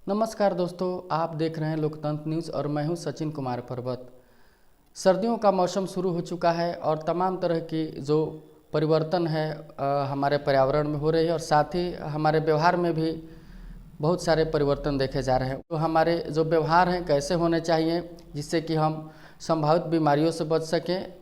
नमस्कार दोस्तों, आप देख रहे हैं लोकतंत्र न्यूज़ और मैं हूं सचिन कुमार पर्वत। सर्दियों का मौसम शुरू हो चुका है और तमाम तरह की जो परिवर्तन है हमारे पर्यावरण में हो रही है और साथ ही हमारे व्यवहार में भी बहुत सारे परिवर्तन देखे जा रहे हैं। तो हमारे जो व्यवहार हैं कैसे होने चाहिए जिससे कि हम संभावित बीमारियों से बच सकें,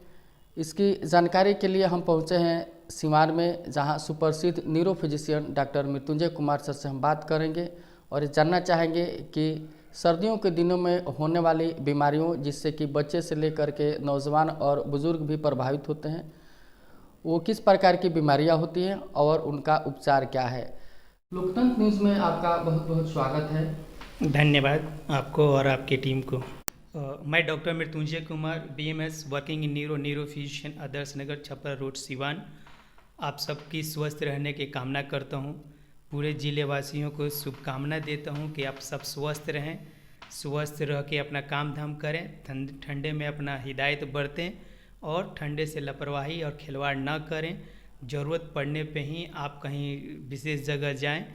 इसकी जानकारी के लिए हम पहुंचे हैं सिवान में, जहां सुप्रसिद्ध neuro physician doctor Mrityunjay Kumar sir से हम बात करेंगे और ये जानना चाहेंगे कि सर्दियों के दिनों में होने वाली बीमारियों जिससे कि बच्चे से लेकर के नौजवान और बुजुर्ग भी प्रभावित होते हैं, वो किस प्रकार की बीमारियां होती हैं और उनका उपचार क्या है। लोकतंत्र न्यूज़ में आपका बहुत बहुत स्वागत है। धन्यवाद आपको और आपकी टीम को। मैं doctor Mrityunjay Kumar, BMS, working in neuro physician, Adarsh Nagar, Chhapra road, Siwan. आप सबकी स्वस्थ रहने की कामना करता हूँ। पूरे जिले वासियों को शुभकामना देता हूँ कि आप सब स्वस्थ रहें, स्वस्थ रह के अपना काम धाम करें, ठंडे में अपना हिदायत बरतें और ठंडे से लापरवाही और खिलवाड़ ना करें। ज़रूरत पड़ने पे ही आप कहीं विशेष जगह जाएं।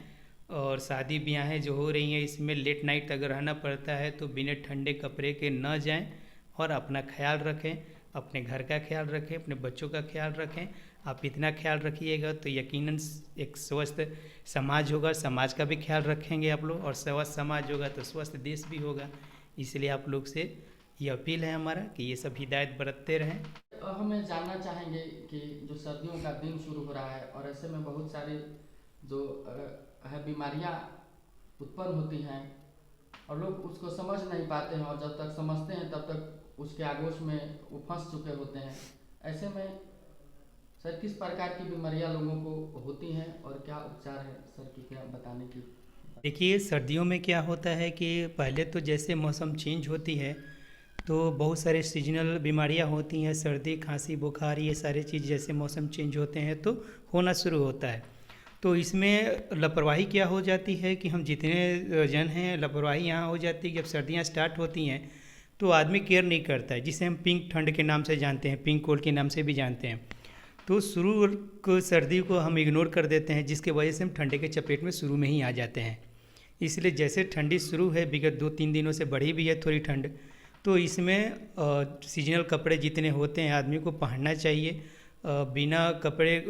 और शादी ब्याहें जो हो रही हैं इसमें लेट नाइट अगर रहना पड़ता है तो बिना ठंडे कपड़े के न जाएं और अपना ख्याल रखें, अपने घर का ख्याल रखें, अपने बच्चों का ख्याल रखें। आप इतना ख्याल रखिएगा तो यकीनन एक स्वस्थ समाज होगा, समाज का भी ख्याल रखेंगे आप लोग, और स्वस्थ समाज होगा तो स्वस्थ देश भी होगा। इसलिए आप लोग से ये अपील है हमारा कि ये सब हिदायत बरतते रहें। हमें जानना चाहेंगे कि जो सर्दियों का दिन शुरू हो रहा है और ऐसे में बहुत सारी जो है बीमारियां उत्पन्न होती हैं और लोग उसको समझ नहीं पाते हैं, और जब तक समझते हैं तब तक उसके आगोश में वो फंस चुके होते हैं। ऐसे में सर किस प्रकार की बीमारियां लोगों को होती हैं और क्या उपचार है सर की, क्या बताने की। देखिए, सर्दियों में क्या होता है कि पहले तो जैसे मौसम चेंज होती है तो बहुत सारे सीजनल बीमारियां होती हैं, सर्दी, खांसी, बुखार, ये सारी चीज़ जैसे मौसम चेंज होते हैं तो होना शुरू होता है। तो इसमें लापरवाही क्या हो जाती है कि हम जितने जन हैं, लापरवाही यहाँ हो जाती है कि जब सर्दियाँ स्टार्ट होती हैं तो आदमी केयर नहीं करता है, जिसे हम पिंक ठंड के नाम से जानते हैं, पिंक कोल्ड के नाम से भी जानते हैं। तो शुरू को सर्दी को हम इग्नोर कर देते हैं, जिसके वजह से हम ठंडे के चपेट में शुरू में ही आ जाते हैं। इसलिए जैसे ठंडी शुरू है, विगत 2-3 दिनों से बढ़ी भी है थोड़ी ठंड, तो इसमें सीजनल कपड़े जितने होते हैं आदमी को पहनना चाहिए। बिना कपड़े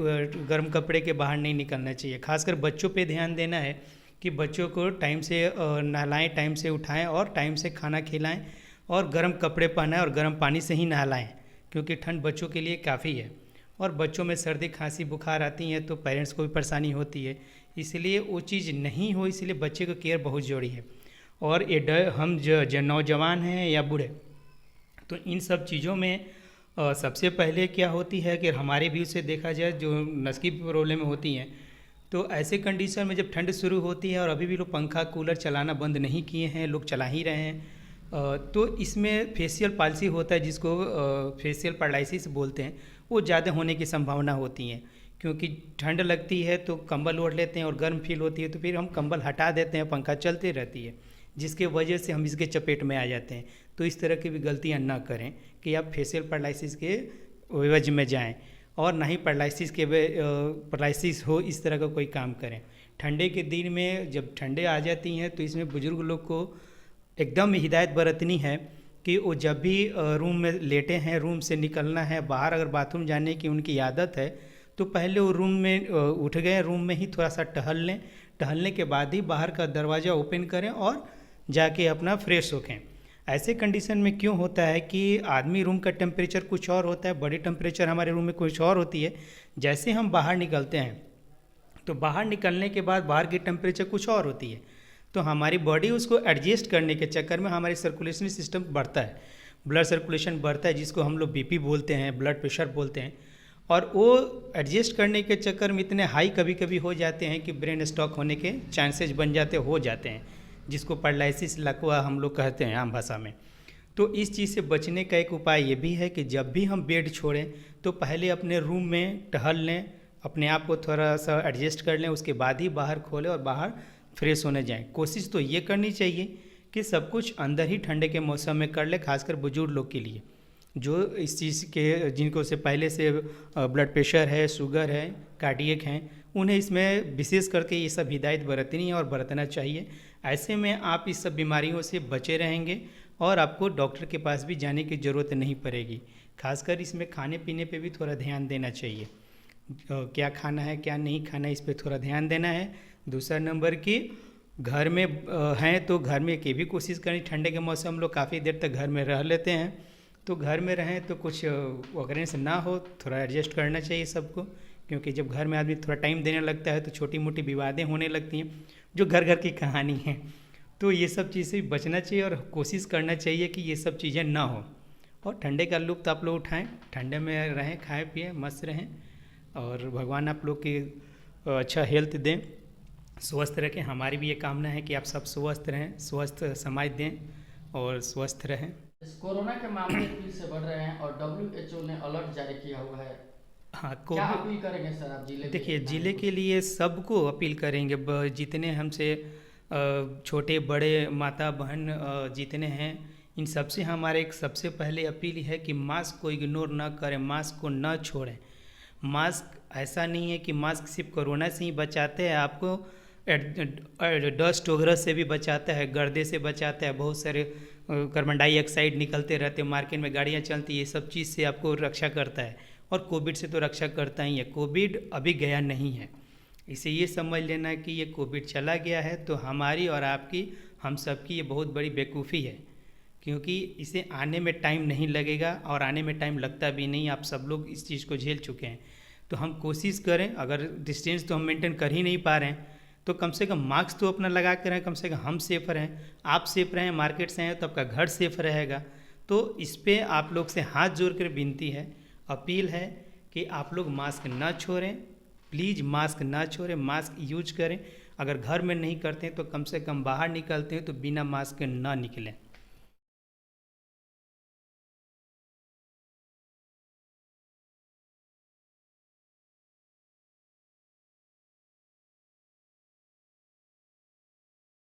गर्म कपड़े के बाहर नहीं निकलना चाहिए। खासकर बच्चों पे ध्यान देना है कि बच्चों को टाइम से नहलाएं, टाइम से उठाएं और टाइम से खाना खिलाएं और गर्म कपड़े पहनाएं और गर्म पानी से ही नहलाएं, क्योंकि ठंड बच्चों के लिए काफ़ी है। और बच्चों में सर्दी, खांसी, बुखार आती हैं तो पेरेंट्स को भी परेशानी होती है, इसलिए वो चीज़ नहीं हो, इसलिए बच्चे को केयर बहुत ज़रूरी है। और ये हम जो नौजवान हैं या बूढ़े, तो इन सब चीज़ों में सबसे पहले क्या होती है कि हमारे व्यू से देखा जाए जो नस की प्रॉब्लम होती हैं, तो ऐसे कंडीशन में जब ठंड शुरू होती है और अभी भी लोग पंखा कूलर चलाना बंद नहीं किए हैं, लोग चला ही रहे हैं, तो इसमें फेशियल पाल्सी होता है, जिसको फेशियल पैरालिसिस बोलते हैं, वो ज़्यादा होने की संभावना होती है। क्योंकि ठंड लगती है तो कंबल ओढ़ लेते हैं और गर्म फील होती है तो फिर हम कंबल हटा देते हैं, पंखा चलती रहती है, जिसके वजह से हम इसके चपेट में आ जाते हैं। तो इस तरह की भी गलतियां ना करें कि आप फेशियल पैरालिसिस के एवज में जाएं, और ना ही पैरालिसिस हो इस तरह का कोई काम करें। ठंडे के दिन में जब ठंडे आ जाती हैं तो इसमें बुज़ुर्ग लोग को एकदम हिदायत बरतनी है कि वो जब भी रूम में लेटे हैं, रूम से निकलना है, बाहर अगर बाथरूम जाने की उनकी आदत है तो पहले वो रूम में उठ गए, रूम में ही थोड़ा सा टहल लें, टहलने के बाद ही बाहर का दरवाज़ा ओपन करें और जाके अपना फ्रेश होकें। ऐसे कंडीशन में क्यों होता है कि आदमी रूम का टेम्परेचर कुछ और होता है, बॉडी टेम्परेचर हमारे रूम में कुछ और होती है। जैसे हम बाहर निकलते हैं तो बाहर निकलने के बाद बाहर की टेम्परेचर कुछ और होती है, तो हमारी बॉडी उसको एडजस्ट करने के चक्कर में हमारी सर्कुलेशन सिस्टम बढ़ता है, ब्लड सर्कुलेशन बढ़ता है, जिसको हम लोग बीपी बोलते हैं, ब्लड प्रेशर बोलते हैं। और वो एडजस्ट करने के चक्कर में इतने हाई कभी कभी हो जाते हैं कि ब्रेन स्ट्रोक होने के चांसेस बन जाते हो जाते हैं, जिसको पैरालिसिस लकवा हम लोग कहते हैं आम भाषा में। तो इस चीज़ से बचने का एक उपाय ये भी है कि जब भी हम बेड छोड़ें तो पहले अपने रूम में टहल लें, अपने आप को थोड़ा सा एडजस्ट कर लें, उसके बाद ही बाहर खोलें और बाहर फ्रेश होने जाएं। कोशिश तो ये करनी चाहिए कि सब कुछ अंदर ही ठंडे के मौसम में कर ले, खासकर बुजुर्ग लोग के लिए, जो इस चीज़ के जिनको से पहले से ब्लड प्रेशर है, शुगर है, कार्डियक हैं, उन्हें इसमें विशेष करके ये सब हिदायत बरतनी है और बरतना चाहिए। ऐसे में आप इस सब बीमारियों से बचे रहेंगे और आपको डॉक्टर के पास भी जाने की ज़रूरत नहीं पड़ेगी। खासकर इसमें खाने पीने पे भी थोड़ा ध्यान देना चाहिए। क्या खाना है क्या नहीं खाना है, इस पे थोड़ा ध्यान देना है। दूसरा नंबर कि घर में हैं तो घर में की भी कोशिश करें। ठंडे के मौसम हम लोग काफ़ी देर तक घर में रह लेते हैं, तो घर में रहें तो कुछ ऑकरेंस ना हो, थोड़ा एडजस्ट करना चाहिए सबको, क्योंकि जब घर में आदमी थोड़ा टाइम देने लगता है तो छोटी मोटी विवादें होने लगती हैं जो घर घर की कहानी है। तो ये सब चीज़ से बचना चाहिए और कोशिश करना चाहिए कि ये सब चीज़ें ना हो और ठंडे का लुत्फ़ आप लोग उठाएं, ठंडे में रहें, खाएं पिएं, मस्त रहें और भगवान आप लोग की अच्छा हेल्थ दें, स्वस्थ रखें। हमारी भी ये कामना है कि आप सब स्वस्थ रहें, स्वस्थ समाज दें और स्वस्थ रहें। इस कोरोना के मामले फिर से बढ़ रहे हैं और WHO ने अलर्ट जारी किया हुआ है। हाँ, क्या कोविड अपील करेंगे सर आप जिले देखिए, ज़िले के लिए सबको अपील करेंगे, जितने हमसे छोटे बड़े माता बहन जितने हैं, इन सबसे हमारे एक सबसे पहले अपील है कि मास्क को इग्नोर ना करें, मास्क को ना छोड़ें। मास्क ऐसा नहीं है कि मास्क सिर्फ कोरोना से ही बचाते हैं, आपको डस्ट वगैरह से भी बचाता है, गर्दे से बचाता है, बहुत सारे कार्बन डाइऑक्साइड निकलते रहते हैं, मार्केट में गाड़ियाँ चलती, ये सब चीज़ से आपको रक्षा करता है और कोविड से तो रक्षा करता ही है। कोविड अभी गया नहीं है, इसे ये समझ लेना कि ये कोविड चला गया है तो हमारी और आपकी, हम सबकी ये बहुत बड़ी बेवकूफ़ी है, क्योंकि इसे आने में टाइम नहीं लगेगा और आने में टाइम लगता भी नहीं। आप सब लोग इस चीज़ को झेल चुके हैं, तो हम कोशिश करें, अगर डिस्टेंस तो हम मेंटेन कर ही नहीं पा रहे हैं तो कम से कम मास्क तो अपना लगा कर रहें, कम से कम हम सेफ रहें, आप सेफ रहें, मार्केट से आए तो आपका घर सेफ रहेगा। तो इस पर आप लोग से हाथ जोड़ कर विनती है, अपील है कि आप लोग मास्क ना छोड़ें, प्लीज़ मास्क ना छोड़ें, मास्क यूज करें। अगर घर में नहीं करते हैं तो कम से कम बाहर निकलते हैं तो बिना मास्क के ना निकलें।